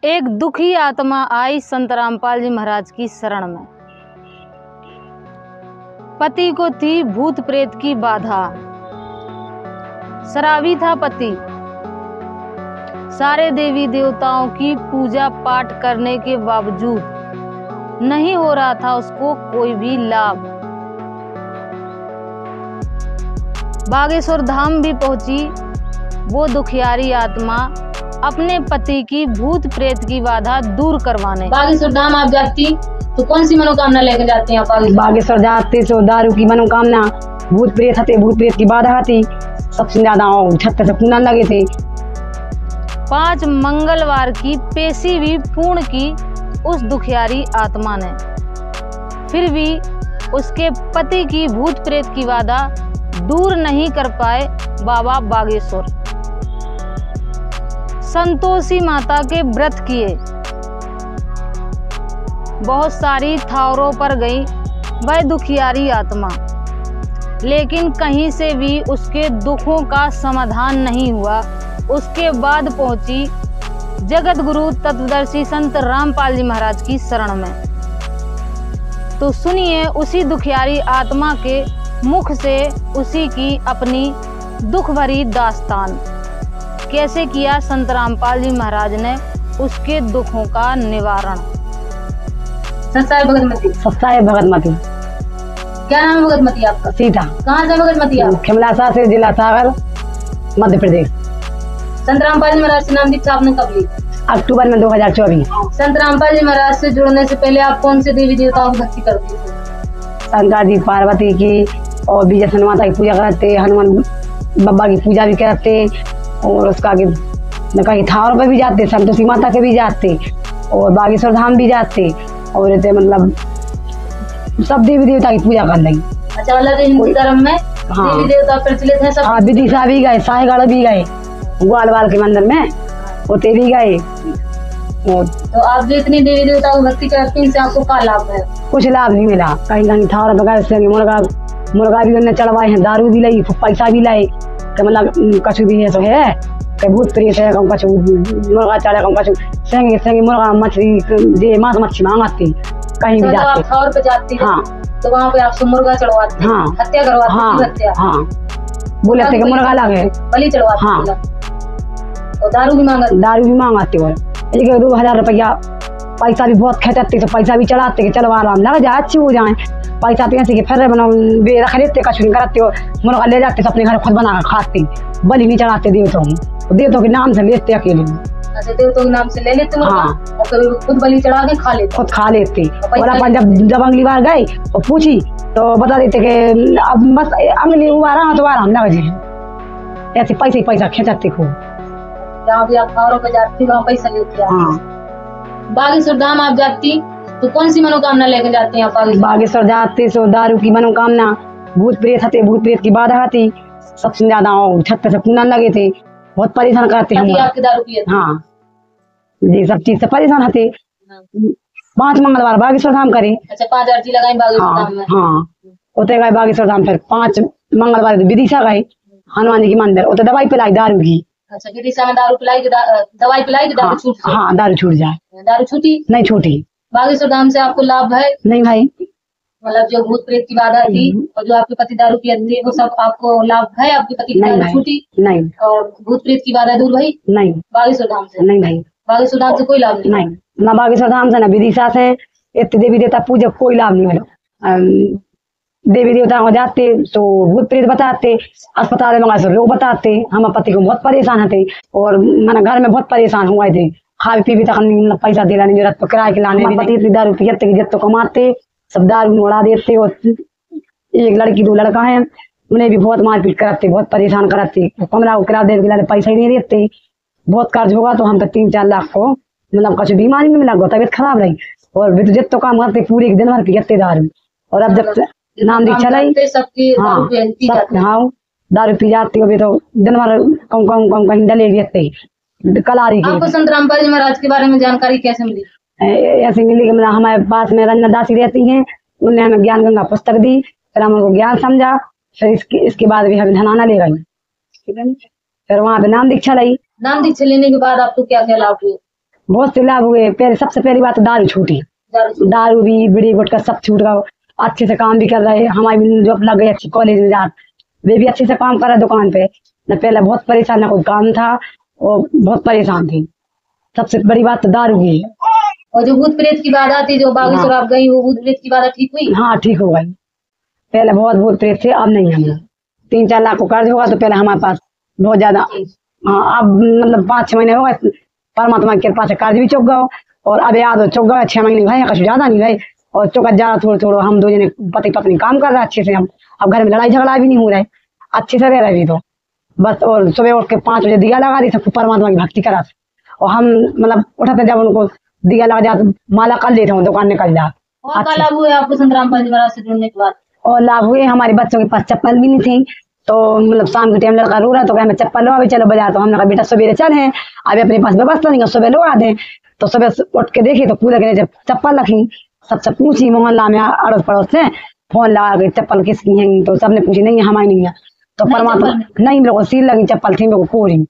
एक दुखी आत्मा आई संत रामपाल जी महाराज की शरण में। पति को थी भूत प्रेत की बाधा, शराबी था पति। सारे देवी देवताओं की पूजा पाठ करने के बावजूद नहीं हो रहा था उसको कोई भी लाभ। बागेश्वर धाम भी पहुंची वो दुखियारी आत्मा अपने पति की भूत प्रेत की बाधा दूर करवाने। बागेश्वर धाम आप जाती तो कौन सी मनोकामना लेकर जाते हैं? बागेश्वर जाते तो दारू की मनोकामना, भूत प्रेत हते, भूत प्रेत की बाधा थी, सबसे ज्यादा छत से पूनन लगे थे। 5 मंगलवार की पेशी भी पूर्ण की उस दुखियारी आत्मा ने, फिर भी उसके पति की भूत प्रेत की बाधा दूर नहीं कर पाए बाबा बागेश्वर। संतोषी माता के व्रत किए, बहुत सारी थावरों पर गई वह दुखियारी आत्मा, लेकिन कहीं से भी उसके दुखों का समाधान नहीं हुआ। उसके बाद पहुंची जगत गुरु तत्वदर्शी संत रामपाल जी महाराज की शरण में। तो सुनिए उसी दुखियारी आत्मा के मुख से उसी की अपनी दुख भरी दास्तान, कैसे किया संत रामपाल जी महाराज ने उसके दुखों का निवारण। सत्साई भगतमती। सत्साई भगतमती। क्या नाम है भगतमती आपका? सीता। कहाँ से भगतमती आप? खिमलासा से, जिला सागर, मध्य प्रदेश। संत रामपाल जी महाराज से नाम दीक्षा आपने कब ली? अक्टूबर में 2024। संत रामपाल जी महाराज से जुड़ने से पहले आप कौन से देवी देवताओं की भक्ति करते थे? शंकर जी, पार्वती की और विजय माता की पूजा करते, हनुमान बाबा की पूजा भी करते, और उसका आगे कहीं थावर पे भी जाते, संतोषी माता के भी जाते, और बागेश्वर धाम भी जाते, और ऐसे मतलब सब देवी देवता की पूजा कर लेंगे। अच्छा, मतलब हिंदू धर्म में हाँ, देवी देवता प्रचलित है सब। हाँ, विदिशा भी गए, साहेगढ़ भी गए, ग्वालवाल के मंदिर में होते भी गए। तो आप जो इतनी देवी देवता की भक्ति करते हैं, इनसे आपको क्या लाभ है? कुछ लाभ नहीं मिला। कहीं कहीं थावर पे मुर्गा भी उन्हें चढ़वाए हैं, दारू भी लाई, पैसा भी लाए, मतलब कछु भी है तो है, भूत प्रेत है, कछु मुर्गा चढ़े, कछु सेंगे सेंगे मुर्गा मछली दे, मांस मच्छी मांगते कहीं भी जाते। आप थावर पे जाते हैं, हाँ, तो वहाँ पे आपसे मुर्गा चढ़वाते, हाँ, हत्या करवाते, हाँ, हत्या, हाँ, बोले थे कि मुर्गा लगे, बलि चढ़वाते, हाँ, और दारू भी मांगते हो। 1-2 रुपया पैसा भी बहुत खेचते, तो पैसा भी चढ़ाते, चलो आराम लग जाए, अच्छी हो जाए पैसा, तो ऐसे फिर रख लेते, कछु नहीं करते हो, मुर्गा ले जाते अपने घर खुद बना कर खाते, बलि नहीं चढ़ाते देवताओं के नाम से लेते अकेले। अच्छा, देवताओं के नाम से ले लेते, हाँ, और कभी खुद बलि चढ़ा के खा लेते, खुद खा लेते। और अपन जब अगली बार गए और पूछी तो बता देते कि अब बस अगली बार तो आराम लग जाए, ऐसे पैसा खेचते खूब। जहाँ भी आप थावरों पे जाती वहाँ पैसा लेते। हाँ। बागेश्वर धाम आप जाती तो कौन सी मनोकामना लेकर जाते हैं आप? बागेश्वर जाते सो दारू की मनोकामना, भूत प्रेत हते, भूत प्रेत की बाधा थी, सबसे ज्यादा छत से पूनन लगे थे, बहुत परेशान करते हम। आपके दारू पिए? हाँ जी, सब चीज से परेशान हते। 5 मंगलवार बागेश्वर धाम करे। अच्छा, 5 अर्जी लगाई बागेश्वर धाम में? हाँ, उतरे गए बागेश्वर धाम, फिर 5 मंगलवार विदिशा गए हनुमान जी के मंदिर, उतर दवाई पिलाई दारू की। अच्छा, विदिशा में दारू पिलाई, दवाई पिलाई कि दारू छूट? हाँ, दारू छूट जाए। दारू छूटी? नहीं छूटी। बागेश्वर धाम से आपको लाभ है? नहीं भाई, मतलब जो भूत प्रेत की बाधा थी और जो आपके पति दारू पिए थे, वो सब आपको लाभ है? आपके पति की दारू छूटी? नहीं। और भूत प्रेत की बाधा दूर हुई? नहीं। बागेश्वर धाम से? नहीं भाई, बागेश्वर धाम से कोई लाभ नहीं? नहीं, ना बागेश्वर धाम से, ना विदिशा से, इतने देवी देवता पूजा कोई लाभ नहीं मिला। देवी देवता हो जाते तो भूत प्रेत बताते, अस्पताल में मंगा लोग बताते, हम पति को बहुत परेशान थे, और मैंने घर में बहुत परेशान हुए थे, खा पी भी तक पैसा दिला नहीं जरूरत, किराए के लाने भी पति दारू पियते जित तो कमाते, सब दारू उड़ा देते, और 1 लड़की 2 लड़का है, उन्हें भी बहुत मारपीट कराते, बहुत परेशान कराते, कमरा को किराया देने के लिए पैसा ही नहीं देते। बहुत कर्ज होगा तो हम पे 3-4 लाख को, मतलब कुछ बीमारी में लग गया, तबियत खराब रही, और जित तो काम करते पूरे दिन भर पियते दारू। और अब जब नाम दीक्षा लाई, हाँ, दारू पी जाती हो तो दिन भर कम कहीं डले रहते कलारी के। आपको संत रामपाल जी महाराज के बारे में जानकारी कैसे मिली? ऐसे मिली कि हमारे पास में रंजना दासी रहती हैं, उन्होंने हमें ज्ञान गंगा पुस्तक दी, फिर हम उनको ज्ञान समझा, फिर इसके बाद भी हमें धनाना ले गई, फिर वहाँ पे नाम दीक्षा लाई। नाम दीक्षा लेने के बाद आपको क्या क्या लाभ हुए? बहुत से लाभ हुए। पहले सबसे पहली बात तो दारू छूटी, दारू भी बीड़ी गुटखा सब छूट गया। अच्छे से काम भी कर रहे, हमारी भी जॉब लग गई अच्छी कॉलेज में जा, वे भी अच्छे से काम कर रहे दुकान पे। न पहले बहुत परेशान, ना कोई काम था और बहुत परेशान थी। सबसे बड़ी बात तो दारू की है। और जो भूत प्रेत की बाधा थी, जो बागेश्वर आप गई, वो भूत प्रेत की बाधा ठीक हुई? हाँ ठीक हो गई। पहले बहुत भूत प्रेत थे, अब नहीं है। 3-4 लाख को कर्ज होगा तो पहले हमारे पास बहुत ज्यादा। हाँ अब मतलब 5-6 महीने हो गए, परमात्मा की कृपा से कर्ज भी चुक गया और अब याद चुक गया। 6 महीने भाई कुछ ज्यादा नहीं भाई, और चौका ज्यादा थोड़ा हम 2 जने पति पत्नी काम कर रहे हैं अच्छे से। हम अब घर में लड़ाई झगड़ा भी नहीं हो रहा है, अच्छे से रह रहे भी तो बस। और सुबह उठ के 5 बजे दिया लगा दी, सबको परमात्मा की भक्ति करा। और हम मतलब उठाते जब उनको दिया लगा जाते, माला कर लेते हूँ, दुकान निकल जाते। और क्या लाभ हुए आपको संत रामपाल जी महाराज से जुड़ने के बाद? और लाभ हुए, हमारे बच्चों के पास चप्पल भी नहीं थी, तो मतलब शाम के टाइम लड़का रो रहा तो हमें चप्पल लो, अभी चलो बाजार। तो हमने कहा बेटा सवेरे चल हैं, अभी अपने पास व्यवस्था नहीं है, सुबह लो आ दें। तो सुबह उठ के देखी तो कूलर के नीचे चप्पल रखी। सबसे पूछी मोहल्ला में अड़ोस पड़ोस से, फोन लगा के चप्पल किसकी है, तो सबने पूछी नहीं है हमारी नहीं है। तो परमात्मा नहीं, मेरे को सील लगी चप्पल थी, मेरे को कोरी।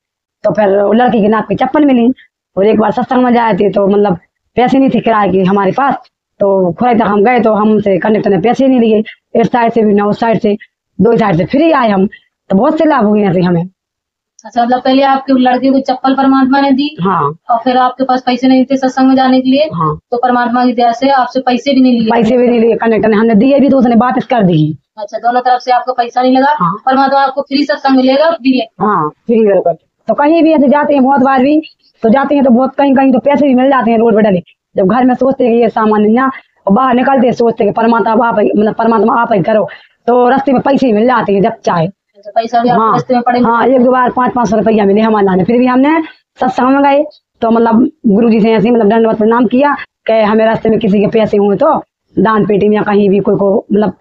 तो फिर लड़की के नाप की चप्पल मिली। और एक बार सत्संग में जाए थे तो मतलब पैसे नहीं थे किराए के हमारे पास, तो खुराई तक हम गए तो हमसे कंडक्टर ने पैसे नहीं लिए, इस साइड से भी ना उस साइड से, 2 साइड से फ्री आए हम। तो बहुत से लाभ हुए ऐसे हमें। अच्छा, मतलब पहले आपके लड़के को चप्पल परमात्मा ने दी। हाँ। और फिर आपके पास पैसे नहीं थे सत्संग में जाने के लिए। हाँ। तो परमात्मा की दया से आपसे पैसे भी नहीं लिए? पैसे भी नहीं लिए, कंडक्टर ने हमने दिए भी तो उसने वापस कर दी। अच्छा, दोनों तरफ से आपको पैसा नहीं लगा। हाँ। परमात्मा आपको फ्री सत्संग मिलेगा, फ्री है। हाँ फ्री बिल्कुल। तो कहीं भी ऐसे जाते हैं, बहुत बार भी तो जाते हैं तो बहुत कहीं कहीं तो पैसे भी मिल जाते हैं रोड पे डले। जब घर में सोचते हैं कि ये सामान नहीं, और बाहर निकलते हैं सोचते हैं परमात्मा आप मतलब परमात्मा आप ही करो, तो रास्ते में पैसे ही मिल जाते हैं जब चाहे। पैसा भी हाँ, रास्ते में पड़े? हाँ 1-2 बार 500-500 रुपया मिले हमारे लाने। फिर भी हमने सत्संग में गए तो मतलब गुरु जी से ऐसे मतलब दंडवत प्रणाम किया कि हमें रास्ते में किसी के पैसे हुए तो दान पेटी में या कहीं भी कोई को मतलब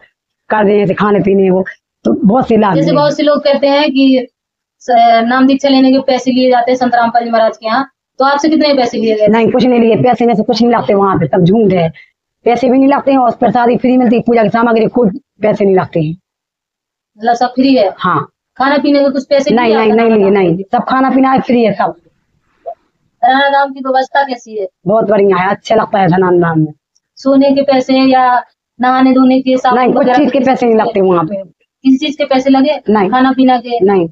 कर दे, ऐसे खाने पीने वो। तो बहुत से लाभ। जैसे बहुत से लोग कहते हैं कि नाम दीक्षा लेने के पैसे लिए जाते हैं संत रामपाल जी महाराज के यहाँ, तो आपसे कितने पैसे लिए गए? नहीं कुछ नहीं लिए, पैसे में से कुछ नहीं लगते वहाँ पे, सब झूठ है। पैसे भी नहीं लगते हैं और प्रसादी फ्री मिलती है, पूजा की सामग्री कोई पैसे नहीं लगते हैं। मतलब सब फ्री है? हाँ। खाना पीने के कुछ पैसे? नहीं नहीं नहीं लिए, नहीं सब खाना पीना फ्री है सब। धनाधाम की व्यवस्था कैसी है? बहुत बढ़िया है, अच्छा लगता है धनाधाम में। सोने के पैसे या नहाने धोने के? नहीं कुछ चीज के पैसे नहीं लगते वहाँ पे। किसी चीज के पैसे लगे? नहीं। खाना पीना के? नहीं।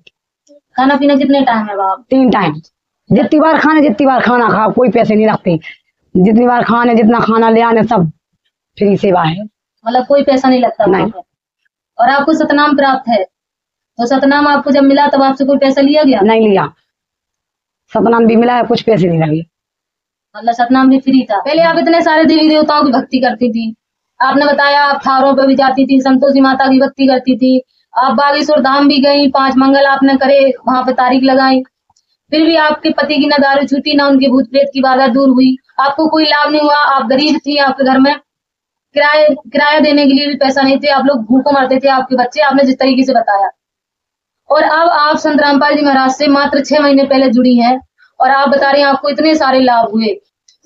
खाना पीना कितने टाइम है बाप? 3 टाइम, जितनी बार खाने जितनी बार खाना खाओ, कोई पैसे नहीं लगते। जितनी बार खाने जितना खाना ले आने सब फ्री सेवा है, मतलब कोई पैसा नहीं लगता? नहीं। और आपको सतनाम प्राप्त है, तो सतनाम आपको जब मिला तब आपसे कोई पैसा लिया गया? नहीं लिया, सतनाम भी मिला है, कुछ पैसे नहीं लगे। मतलब सतनाम भी फ्री था। पहले आप इतने सारे देवी देवताओं की भक्ति करती थी, आपने बताया आप थारों पे भी जाती थी, संतोषी माता की भक्ति करती थी, आप बागेश्वर धाम भी गई, 5 मंगल आपने करे, वहां पे तारीख लगाई, फिर भी आपके पति की ना दारू छूटी, ना उनके भूत प्रेत की बाधा दूर हुई, आपको कोई लाभ नहीं हुआ। आप गरीब थी, आपके घर में किराया देने के लिए भी पैसा नहीं थे, आप लोग भूखों मरते थे, आपके बच्चे, आपने जिस तरीके से बताया। और अब आप संत रामपाल जी महाराज से मात्र 6 महीने पहले जुड़ी हैं और आप बता रहे हैं आपको इतने सारे लाभ हुए।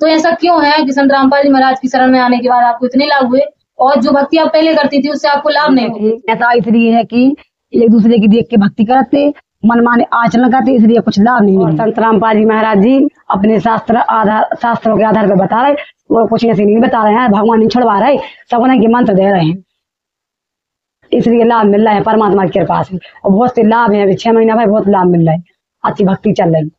तो ऐसा क्यों है कि संत रामपाल जी महाराज की शरण में आने के बाद आपको इतने लाभ हुए और जो भक्ति आप पहले करती थी उससे आपको लाभ नहीं हुए? ऐसा इसलिए है कि एक दूसरे की देख के भक्ति करते, मन माने आचरण करते, इसलिए कुछ लाभ नहीं मिला। संत रामपाल जी महाराज जी अपने शास्त्रों के आधार पर बता रहे, वो कुछ ऐसे नहीं बता रहे हैं, भगवान नहीं छुड़वा रहे, सब उन्हीं के मंत्र दे रहे हैं, इसलिए लाभ मिल रहा है परमात्मा की कृपा से। और बहुत से लाभ है, अभी 6 महीना भाई बहुत लाभ मिल रहा है, अच्छी भक्ति चल रही।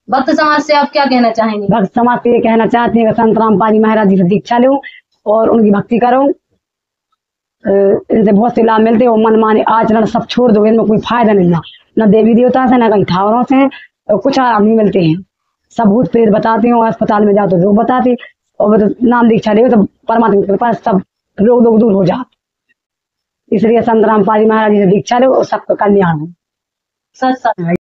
भक्त समाज से आप क्या कहना चाहेंगे? भक्त समाज से ये कहना चाहते हैं कि संत रामपाल जी महाराज जी से दीक्षा लो और उनकी भक्ति करो, इनसे बहुत से लाभ मिलते हैं। और मन माने आचरण सब छोड़ दो, इनमें कोई फायदा नहीं, ना देवी देवता से ना कहीं ठावरों से कुछ लाभ नहीं मिलते हैं। सब भूत प्रेत बताते हो, अस्पताल में जाओ तो रोग बताते, और नाम दीक्षा ले तो परमात्मा के पास सब रोग दूर हो जाते। इसलिए संत रामपाल जी महाराज जी से दीक्षा लो और सबका कल्याण हो। सच।